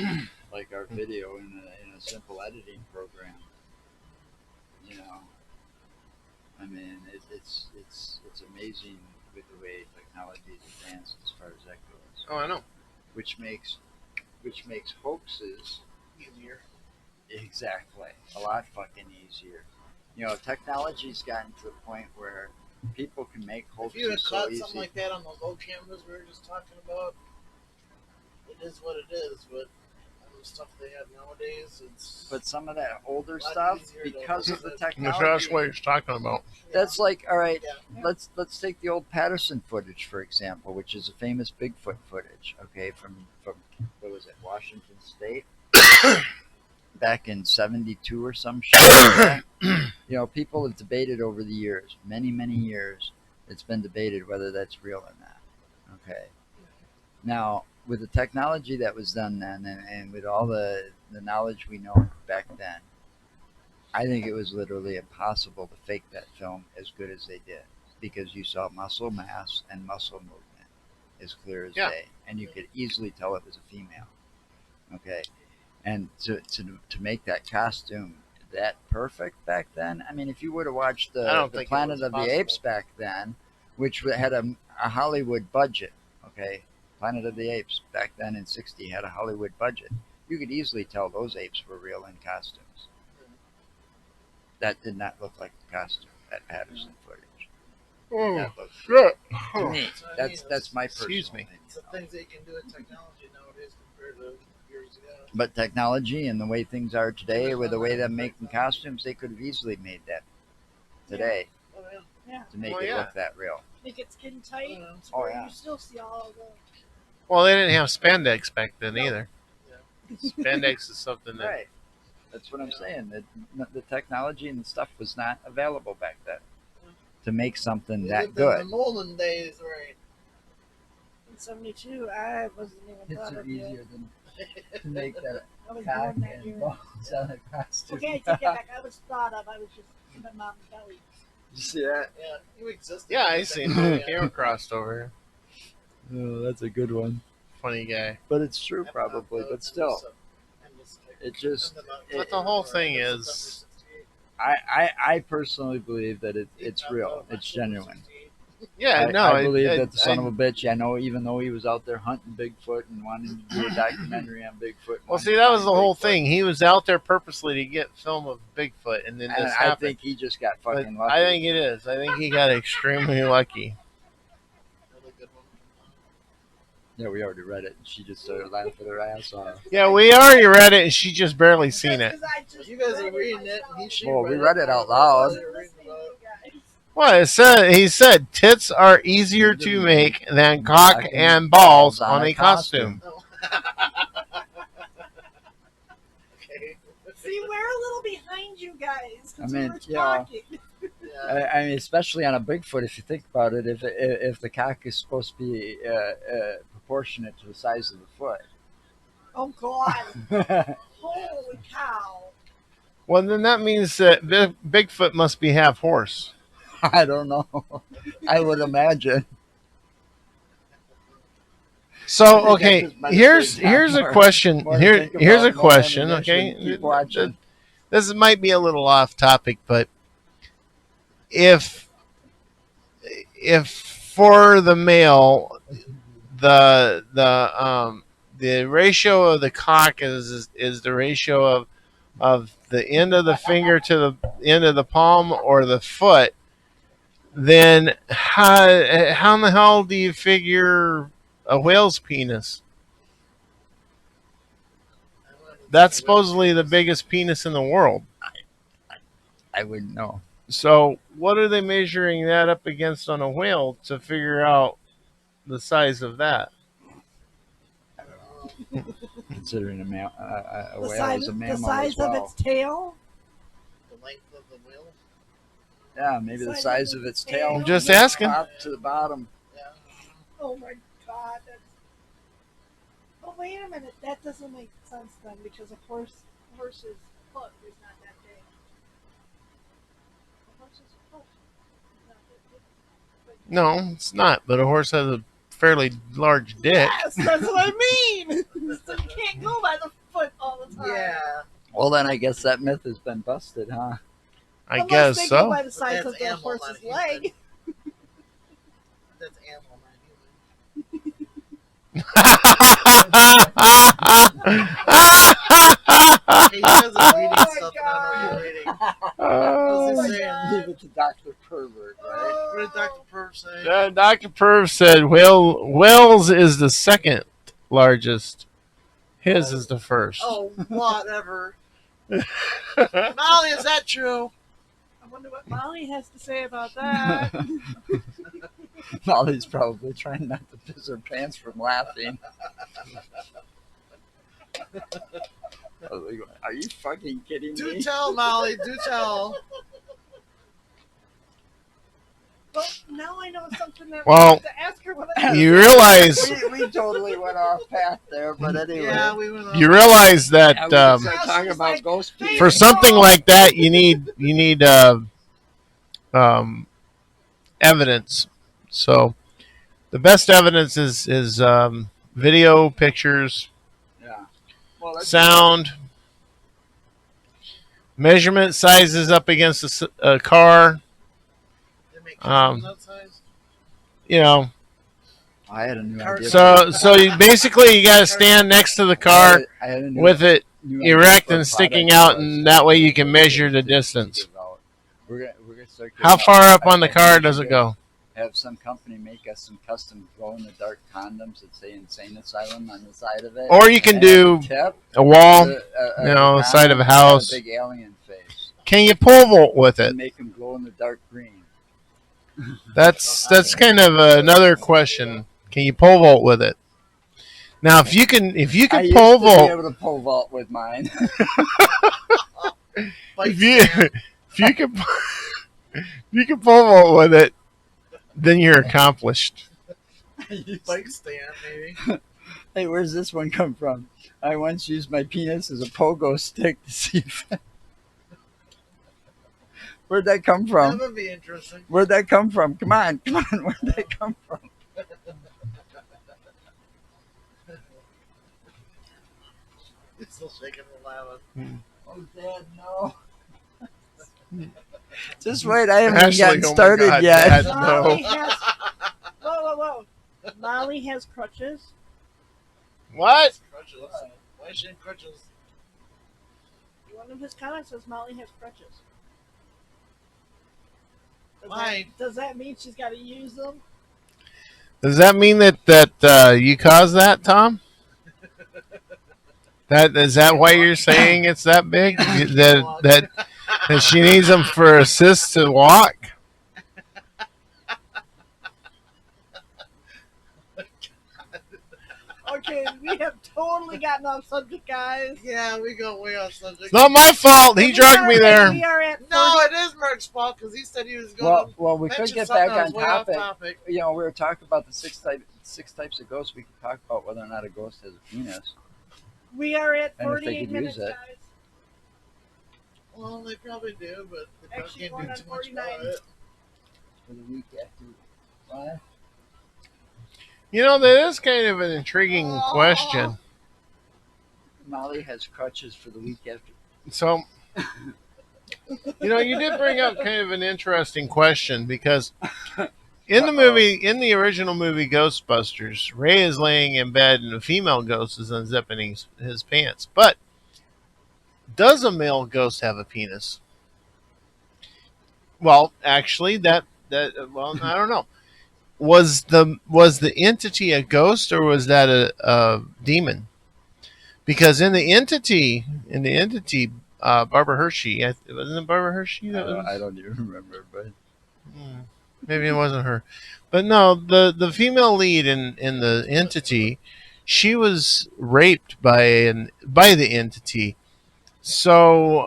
with, like our video in a simple editing program. You know, I mean, it's amazing with the way technology is advanced as far as that goes, Oh, I know. which makes which makes hoaxes Easier. exactly a lot fucking easier. You know, technology's gotten to the point where people can make If you had hoaxes so caught easy. something like that on those old cameras we were just talking about, it is what it is. But the stuff they have nowadays, it's But some of that older a lot stuff, easier to because of the understand. technology, That's what he's talking about. that's like, all right, Yeah. let's take the old Patterson footage for example, which is a famous Bigfoot footage. Okay, from what was it, Washington State, back in '72 or some shit. Like that. You know, people have debated over the years, many years. It's been debated whether that's real or not. Okay, now with the technology that was done then, and with all the knowledge we know back then, I think it was literally impossible to fake that film as good as they did because you saw muscle mass and muscle movement as clear as Yeah. day, and you could easily tell it was a female. Okay, and to make that costume that perfect back then, I mean, if you would have watched I don't the think it Planet was of the possible. Apes back then, which had a Hollywood budget, okay, Planet of the Apes back then in '60 had a Hollywood budget. You could easily tell those apes were real in costumes. That did not look like the costume, that Patterson footage. Oh, That looked, shit. to me, So, I mean, that's my personal Excuse me. opinion. it's the things they can do with technology nowadays compared to years ago. But technology and the way things are today, with the way they're making costumes, they could have easily made that today Oh yeah. Yeah. to make Well, it yeah. look that real. Make it skin tight. Oh, To Oh, where yeah. You still see all of the. Well, they didn't have spandex back then either. Yeah. Spandex is something that. Right. That's what I'm saying. The technology and the stuff was not available back then to make something We that lived good. in the Nolan days, right? In '72, I wasn't even thought of it. to make that I was born that year. bones on a costume. Okay, I take that back. I was thought of. I was just in my mom's belly. You see that? Yeah, you existed. Yeah, I back seen then, him. Came across over. Oh, that's a good one. Funny guy. But it's true, Yeah, probably. But still, it just. But the whole thing is- I personally believe that it's real. It's genuine. Yeah, I, no, I believe that the I- son of a bitch. I know, even though he was out there hunting Bigfoot and wanting to do a documentary on Bigfoot. Well, wanting see, to that was find the whole Bigfoot. thing. He was out there purposely to get film of Bigfoot, and then And this I happened. think he just got But fucking lucky. I think it is. I think he got extremely lucky. Really good one. Yeah, we already read it, and she just started laughing her ass off. Yeah, we already read it, and she just barely seen it. Because I just You guys read are reading it, myself. and he Well, we read it out loud. I wasn't listening to you guys. Well, he said tits are easier to make than cock and balls on a costume. Oh. Okay. See, we're a little behind you guys. 'Cause I mean, we were yeah. talking. Yeah. I mean, especially on a Bigfoot, if you think about it, if the cock is supposed to be proportionate to the size of the foot. Oh God! Holy cow! Well, then that means that Bigfoot must be half horse. I don't know. I would imagine. So, I okay, think that here's a question. more to Here's think a about, more question. ammunition. Okay, Keep watching. This might be a little off topic, but if for the male, the ratio of the cock is the ratio of the end of the finger to the end of the palm or the foot, then how in the hell do you figure a whale's penis? That's supposedly the biggest penis in the world. I wouldn't know. So what are they measuring that up against on a whale to figure out the size of that? considering a The whale size, is a the mammal size as well. of its tail. The length of the wheel. Yeah, maybe the size of its tail. I'm just from the asking. top to the bottom. Yeah. Oh my god, that's. Oh wait a minute, that doesn't make sense then because horse's foot is not that big. A horse's foot is not that big. But No, it's not. But a horse has a fairly large dick. yes, that's what I mean. So you can't go by the foot all the time. Yeah. Well, then I guess that myth has been busted, huh? I Unless guess they go so. by the size That's of the animal, horse's not human. leg. That's animal, not human. Hey, you guys are reading my stuff and I God. know you're reading. Oh, What's my it saying? God. Leave it to Dr. Pervert, right? What did Dr. Perv say? Dr. Perv said Wales is the second largest. His is the first. Oh, whatever. Molly, is that true? I wonder what Molly has to say about that. Molly's probably trying not to piss her pants from laughing. I was like, are you fucking kidding Do me? tell, Molly. Do tell. Well, now I know something that Well, I have to ask her what I You realize We totally went off path there, but anyway. Yeah, we went on. you realize Yeah, we that can start talking She's about like, ghost people. for something like that you need evidence. So the best evidence is video, pictures, Yeah. Well, that's sound, measurement sizes up against a car. They make Um, that size. You know, I had a new Car- idea. so you got to stand next to the car I had a new, with it new idea erect for a and sticking product out, was and that way you can to- measure the to distance. give out. We're gonna start How giving far out- up on the I car think does we it should go? Have some company make us some custom glow-in-the-dark condoms that say Insane Asylum on the side of it. Or you can And do a tip, a wall, the side of a condom, house. and a big alien face, Can you pole vault with it? and make them glow in the dark green. That's kind of another question. Can you pole vault with it? Now, if you can I used pole to be vault, able to pole vault with mine. Bike if you stand. if you can if you can pole vault with it, then you're accomplished. Bike stand, maybe. Hey, where's this one come from? I once used my penis as a pogo stick to see if. Where'd that come That from? would be interesting. Where'd that come from? Come on. Where'd that come from? He's still shaking and laughing. Oh, Dad, no. Just wait, I haven't Ashley, gotten oh my started God, yet. Dad. Molly No. has. Whoa. Molly has crutches. What? Crutches. Why is she in crutches? One of his comments says Molly has crutches. Why? Does that mean she's got to use them? Does that mean that you caused that, Tom? That is that why you're saying it's that big? That she needs them for assist to walk? Okay, we have totally gotten off subject, guys. Yeah, we go way off subject. It's not my fault. He We drugged are me at- there. We are at 40, No, it is Merck's fault because he said he was going to Well, we could mention get something back that on was way off topic. topic. We were talking about the six types of ghosts. We could talk about whether or not a ghost has a penis. we are at And if they 48 could minutes, use it. guys. Well, they probably do, but they probably Actually, can't going do on too much 49. about it. For the week after. What? You know, that is kind of an intriguing question. Molly has crutches for the week after. So, you did bring up kind of an interesting question because in the original movie Ghostbusters, Ray is laying in bed and a female ghost is unzipping his pants. But does a male ghost have a penis? Well, actually, I don't know. Was the entity a ghost or was that a demon? Because in the entity, Barbara Hershey, wasn't it Barbara Hershey? I don't even remember, but Maybe it wasn't her, but no, the female lead in the entity, she was raped by the entity. So,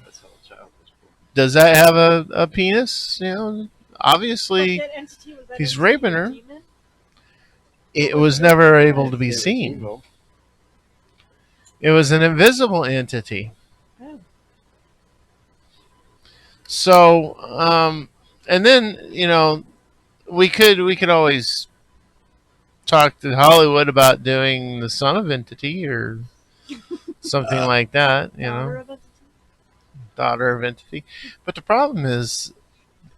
That's how a child was born. does that have a penis? But Obviously, that entity was that he's entity raping a her. demon? It was never able to It be was seen. evil. It was an invisible entity. Oh. So, and then we could always talk to Hollywood about doing the son of entity or something like that. Daughter of entity? Daughter of entity. But the problem is,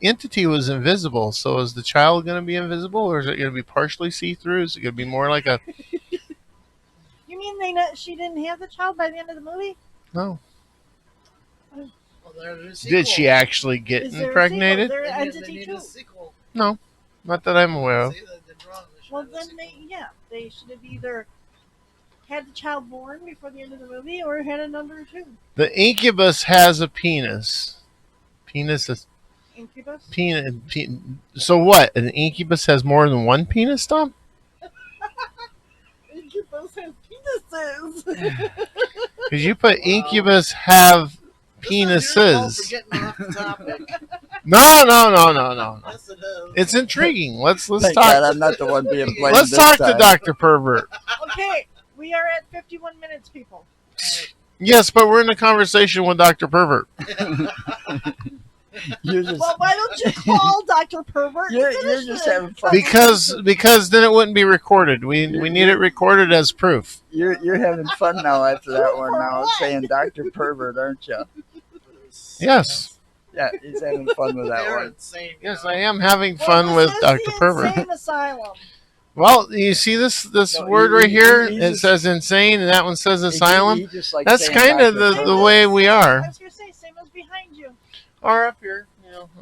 entity was invisible. So is the child going to be invisible, or is it going to be partially see through? Is it going to be more like a You mean she didn't have the child by the end of the movie? no? Well, there's a sequel. Did she actually get Is there impregnated? Is there They an need, they entity need too? a sequel. No, not that I'm aware of. See, they did wrong. They should Well, have a then sequel. they should have either had the child born before the end of the movie or had a number two. The incubus has a penis. Penis is Incubus? penis. So what? An incubus has more than one penis, Tom? Incubus has penises. Because you put Wow. incubus have This is your fault for penises. getting off the topic. No. Yes, it is. It's intriguing. Let's Thank talk. God I'm not the one being blamed. Let's this talk to time. Dr. Pervert. Okay, we are at 51 minutes, people. Yes, but we're in a conversation with Dr. Pervert. You're just, Well, why don't you call Dr. Pervert? you're Finish just the having fun. Because then it wouldn't be recorded. We need it recorded as proof. You're having fun now after that one. For Now what? saying Dr. Pervert, aren't you? Yes. Yeah, he's having fun with that They're one. insane. Yes, I am having Well, fun this with is Dr. the Pervert. Insane Asylum. Well, you see this No, word he- right he- here? he It just- says insane, and that one says He asylum. just likes That's saying kind of Dr. the Pervert. way we are. I was going to say, same as behind you. Or up here,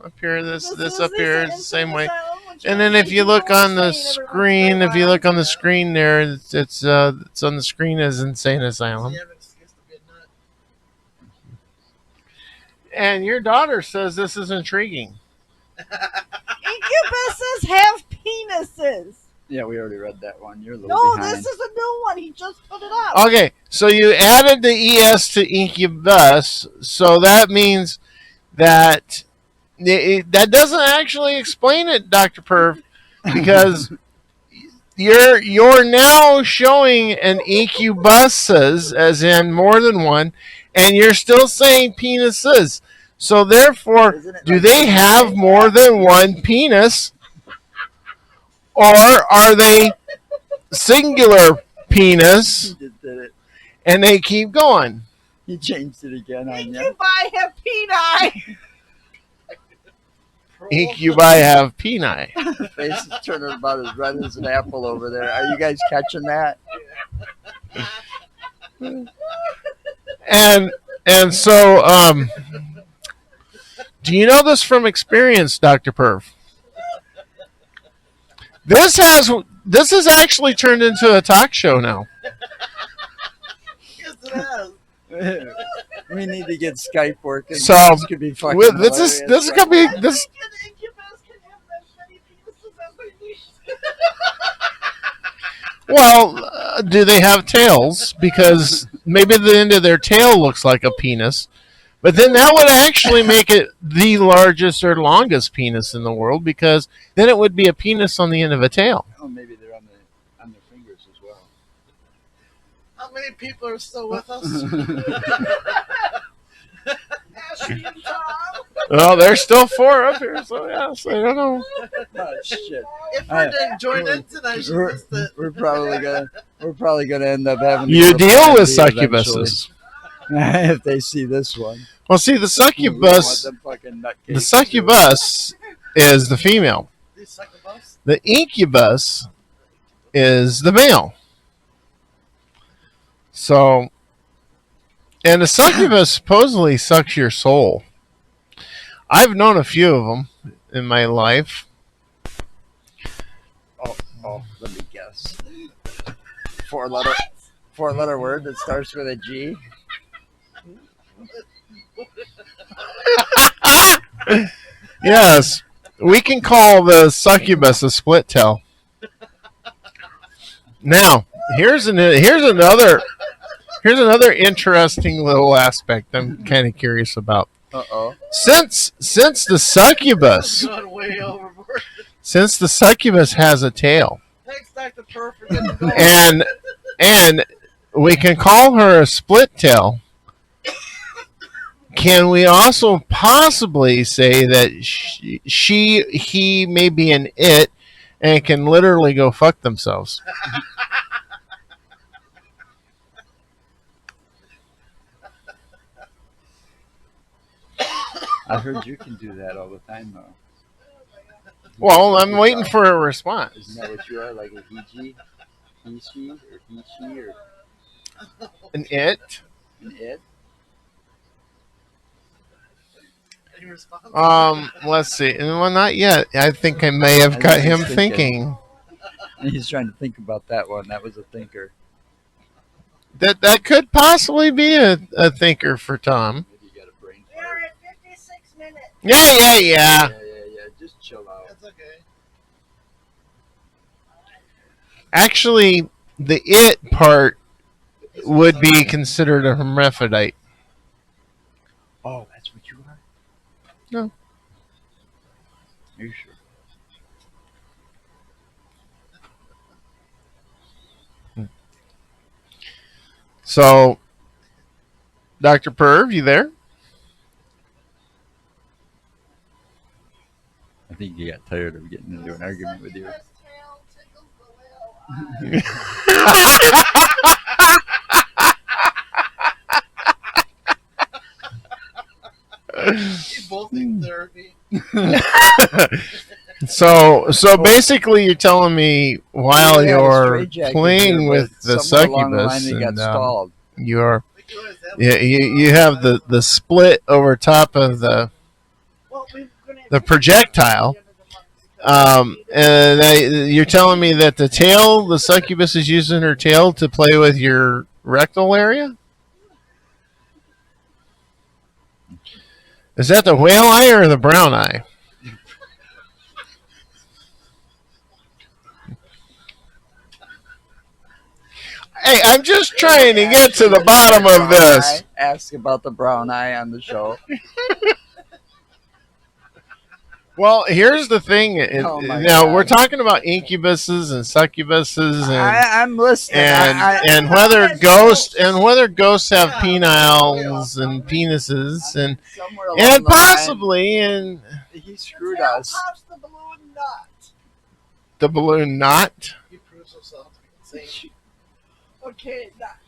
up here. This is up the here is the Insane same way. Asylum, which And then means if you look people on the insane every screen, once if in a you while. look on the screen there, it's on the screen as insane asylum. You have an excuse to be a nut. And your daughter says this is intriguing. Incubuses have penises. Yeah, we already read that one. You're a little No, behind. this is a new one. He just put it up. Okay, so you added the es to incubus, so that means that that doesn't actually explain it, Dr. Perv, because you're now showing an incubuses, as in more than one, and you're still saying penises. So therefore, Isn't it do like they have more than one penis, or are they singular penis, He just did it. and they keep going? He changed it again on you. Incubi have peni. Incubi have peni. His face is turning about as red as an apple over there. Are you guys catching that? And so, do you know this from experience, Dr. Perv? This has actually turned into a talk show now. Yes, it has. We need to get Skype working. So, this could be fucking This is hilarious. gonna be I this. think an incubus can have as many penises as they need. Well, do they have tails? Because maybe the end of their tail looks like a penis. But then that would actually make it the largest or longest penis in the world, because then it would be a penis on the end of a tail. Oh, maybe they're on their fingers as well. How many people are still with us? Ashley and Tom. Well, there's still 4 up here, so yes, I don't know. Oh shit! If I- we didn't join in tonight, she We're, missed it. we're probably gonna end up having to You go to deal with Plan B eventually. succubuses. If they see this one. Well, see, the We don't succubus, want them fucking nutcases the succubus is the female. These succubus? The incubus is the male. So, and the succubus supposedly sucks your soul. I've known a few of them in my life. Oh, let me guess. Four-letter word that starts with a G. Yes, we can call the succubus a split tail. Now, here's another interesting little aspect I'm kind of curious about. Uh-oh. Since the succubus Going way overboard. has a tail, Thanks, Dr. Purr, for getting going. and we can call her a split tail, can we also possibly say that he may be an it and can literally go fuck themselves? I heard you can do that all the time, though. Well, I'm waiting for a response. Isn't that what you are, like a he-she, or he-she, or An it? an it? Any response? Let's see. Well, not yet. I think I may have got him thinking. He's trying to think about that one. That was a thinker. That could possibly be a thinker for Tom. Maybe you got a brain We fart. are at 56 minutes. Yeah. Yeah. Just chill out. That's okay. Actually, the it part would be considered a hermaphrodite. Oh, that's what you are? No. Are you sure? So, Dr. Perv, you there? I think you got tired of getting into an argument with you. Succubus tail tickles the whale You both need therapy. So basically, you're telling me while You had a you're straitjacket playing here, with but the somewhere along the line succubus, it got and stalled. you're I think you always have you have the split over top of the Well, we're gonna the projectile. And you're telling me that the succubus is using her tail to play with your rectal area? Is that the whale eye or the brown eye? Hey, I'm just trying to get to the bottom of this. Ask about the brown eye on the show. Well, here's the thing. Oh my Now God. we're talking about incubuses and succubuses, and I'm listening. and whether ghosts have peniles and penises, and somewhere along the possibly in line, he screwed tail us. pops the balloon nut. the balloon knot. He proves himself to be insane. Okay, that.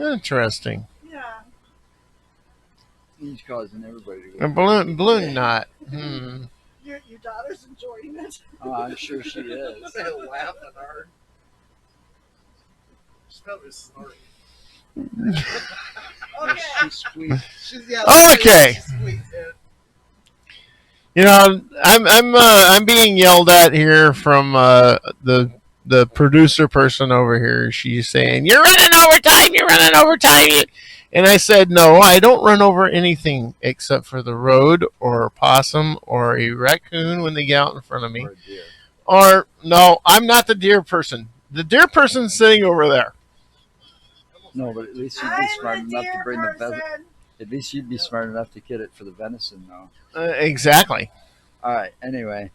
Interesting. Yeah. He's causing everybody to A go. balloon knot. Hmm. Your daughter's enjoying it. Oh, I'm sure she is. They're laughing hard. She's probably snorting. Okay. She squeaked. She's Okay. She's sweet, yeah. You know, I'm being yelled at here from the producer person over here. She's saying, "You're running overtime. You're running overtime." And I said, "No, I don't run over anything except for the road or a possum or a raccoon when they get out in front of me. Or a deer. Or no, I'm not the deer person. The deer person's sitting over there." No, but at least you'd be I'm smart the enough to deer bring the person. venison. At least you'd be smart enough to get it for the venison, though. Exactly. All right. Anyway,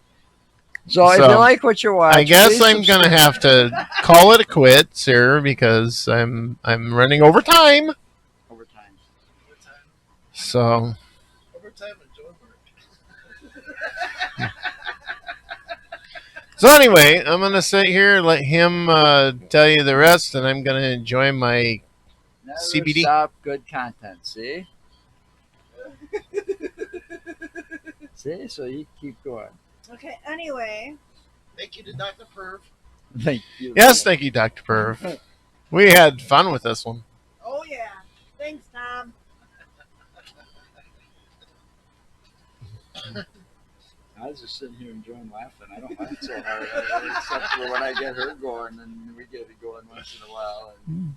so if So, you like what you're watching, I guess please I'm gonna have to call it a quits here because I'm running over time. overtime. Overtime. So Overtime and joy work. so anyway, I'm gonna sit here, let him tell you the rest, and I'm gonna enjoy my Never CBD. stop good content. See. See, so you keep going. Okay, anyway. Thank you to Dr. Perv. Thank you. Yes, thank you, Dr. Perv. We had fun with this one. Oh, yeah. Thanks, Tom. I was just sitting here enjoying laughing. I don't laugh so hard, except for when I get her going, and we get it going once in a while. And,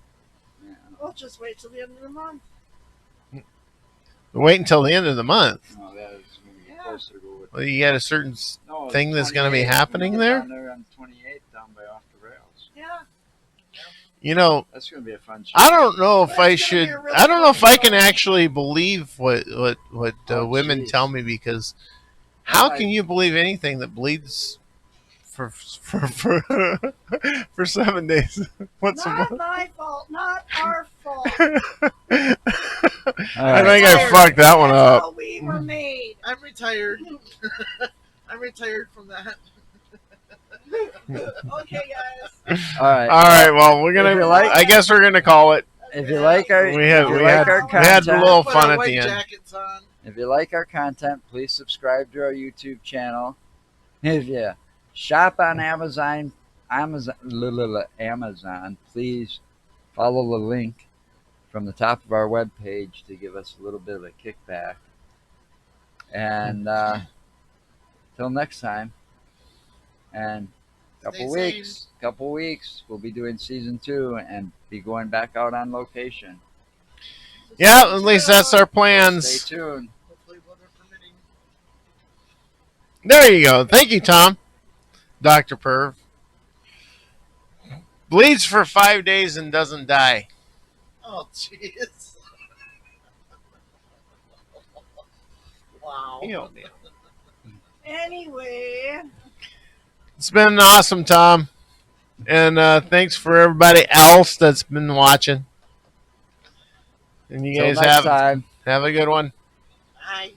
yeah. We'll just wait till the end of the month. Wait until the end of the month. No, that is when we get Yeah. closer to go with. Well, you got a certain No, thing that's gonna be 28. happening We're there? down there on 28 down by off the rails. Yeah. You know, That's going to be a fun show. I don't know if That's I gonna should. be a really I don't know if I fun can show. actually believe what Oh, women jeez. tell me, because I how might- can you believe anything that bleeds for for 7 days once a Not month? my fault. Not our fault. I All right. think I fucked that one That's up. how we were made. I'm retired. I'm retired from that. Okay, guys. All right. All right, well, we're gonna. If you like- I guess we're gonna call it. If you like our, We had if you we like had our we had a content, little Put fun our at white the end. jackets on. if you like our content, please subscribe to our YouTube channel. If you shop on Amazon, please follow the link from the top of our webpage to give us a little bit of a kickback. And till next time, and Stay couple weeks, we'll be doing season 2 and be going back out on location. Yeah, at least that's our So plans. stay tuned. Hopefully, weather permitting. There you go. Thank you, Tom. Dr. Perv. Bleeds for 5 days and doesn't die. Oh, jeez. Wow. Anyway, It's been awesome, Tom. And thanks for everybody else that's been watching. And you Till guys next time. have a good one. Bye.